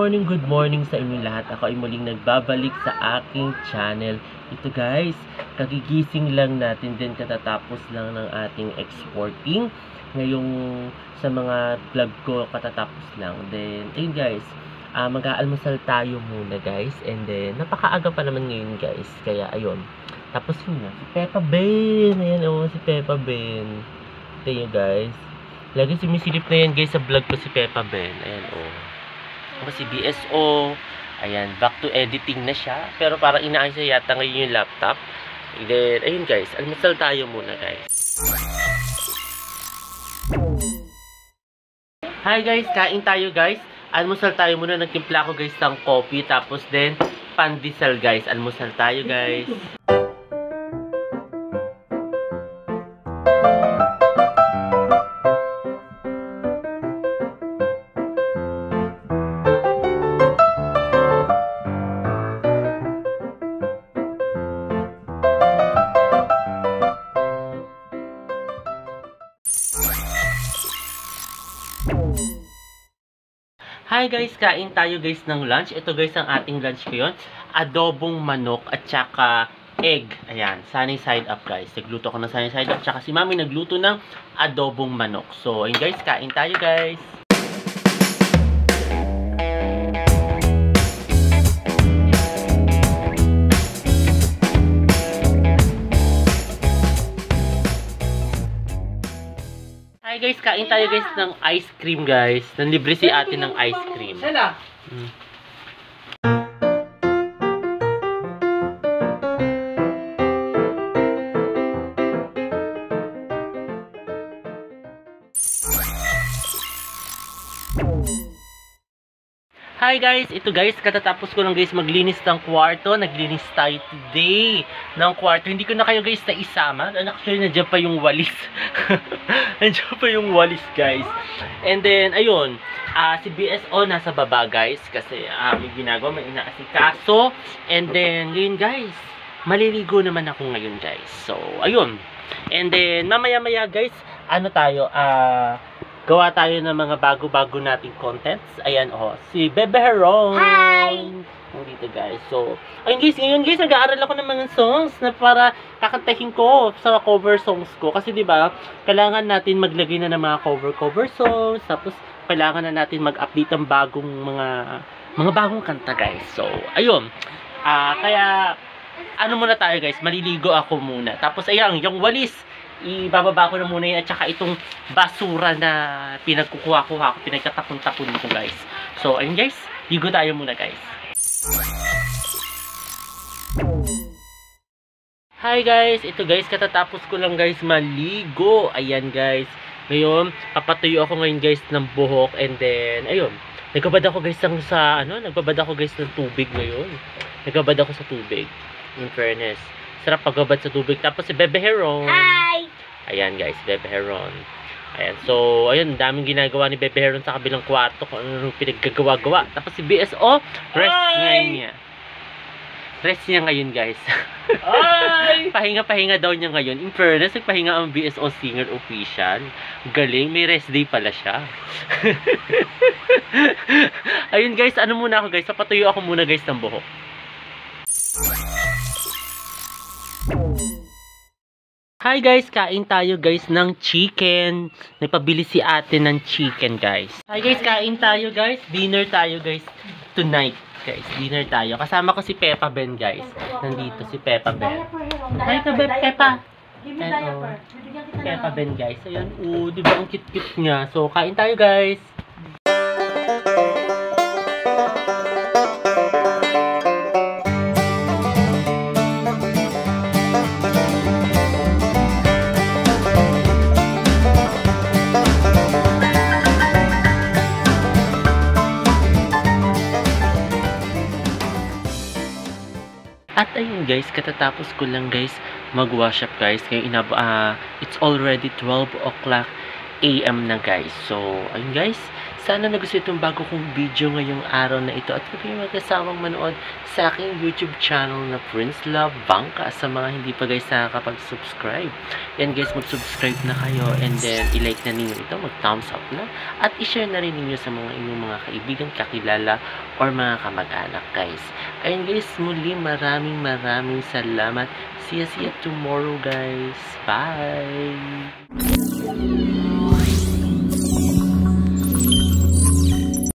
good morning sa inyo lahat. Ako ay muling nagbabalik sa aking channel. Ito guys, kagigising lang natin din, katatapos lang ng ating exporting. Ngayong sa mga vlog ko katatapos lang. Then, ayun guys, mag-aalmusal tayo muna guys. And then, napakaaga pa naman ngayon guys. Kaya ayun, tapos yun na, si Peppa Ben. Ayan si Peppa Ben. Ito yun guys. Lagi sumisilip na yan guys sa vlog ko si Peppa Ben. Ayan si BSO. Ayan, back to editing na siya. Pero parang inaayos siya yata ngayon yung laptop. And then, ayun guys, almusal tayo muna guys. Hi guys, kain tayo guys. Almusal tayo muna. Nagtimpla ko guys ng coffee. Tapos then, pandesal guys. Almusal tayo guys. Hi guys, kain tayo guys ng lunch. Ito guys ang ating lunch ngayon. Adobong manok at saka egg. Ayan, sunny side up guys. Nagluto ko ng sunny side up. Tsaka si mami nagluto ng adobong manok. So, ayun guys, kain tayo guys. Hi guys, kain tayo guys ng ice cream guys. Nanlibre si ate ng ice cream. Hi guys, ito guys, katatapos ko lang guys maglinis ng kwarto. Naglinis tayo today ng kwarto. Hindi ko na kayo guys na isama. Actually, nandiyan pa yung walis. Nandiyan pa yung walis guys. And then, ayun, si BSO nasa baba guys. Kasi may ginagawa, may inaasikaso. And then, yun guys, maliligo naman ako ngayon guys. So, ayun. And then, mamaya-maya guys, ano tayo, gawa tayo ng mga bago-bago nating contents. Ayan, si Bebe Heron. Hi! Dito, guys. So, ayun guys, ngayon guys, nag-aaral ako ng mga songs na para kakantahin ko sa cover songs ko. Kasi, di ba, kailangan natin maglagay na ng mga cover songs. Tapos, kailangan na natin mag-update ng bagong mga bagong kanta, guys. So, ayun. Kaya, ano muna tayo, guys? Maliligo ako muna. Tapos, ayan, yung walis, ibababa ko na muna yun, at saka itong basura na pinagkukuha-kuha ko, pinagkatapon-tapon ko guys. So, ayun guys, ligo tayo muna guys. Hi guys, ito guys, katatapos ko lang guys maligo. Ayan guys, ngayon, papatuyo ako ngayon guys ng buhok. And then, ayun, nagbabad ako guys nagbabad ako guys ng tubig ngayon. Nagbabad ako sa tubig, in fairness. Sarap pagbabad sa tubig. Tapos si Bebe Heron. Hi! Ayan guys, Bebe Heron. Ayan, so, ayun, daming ginagawa ni Bebe Heron sa kabilang kwarto kung ano pinaggagawa-gawa. Tapos si BSO, rest niya ngayon guys. Pahinga-pahinga daw niya ngayon. In fairness, nagpahinga ang BSO singer official. Galing, may rest day pala siya. Ayun guys, ano muna ako guys, papatuyo ako muna guys ng buhok. Hi guys, kain tayo guys ng chicken. Nagpabili si ate ng chicken guys. Hi guys, kain tayo guys. Dinner tayo guys tonight guys. Dinner tayo. Kasama ko si Peppa Ben guys. Nandito si Peppa Ben. Hi ka Peppa. Peppa Ben guys. Ayan, di ba ang cute-cute niya. So, kain tayo guys. At ayun guys, katatapos ko lang guys mag-wash up guys. Ngayon it's already 12 o'clock AM na guys. So, ayun guys, Sana nagustuhan itong bago kong video ngayong araw na ito at kayo magkasawang manood sa aking YouTube channel na Prince Love Bangka. Sa mga hindi pa guys nakakapag-subscribe, yan guys, mag-subscribe na kayo and then i-like na ninyo ito, mag-thumbs up na at i-share na rin ninyo sa mga inyong mga kaibigan, kakilala or mga kamag-anak guys. Ayun guys, muli maraming salamat. See you tomorrow guys. Bye!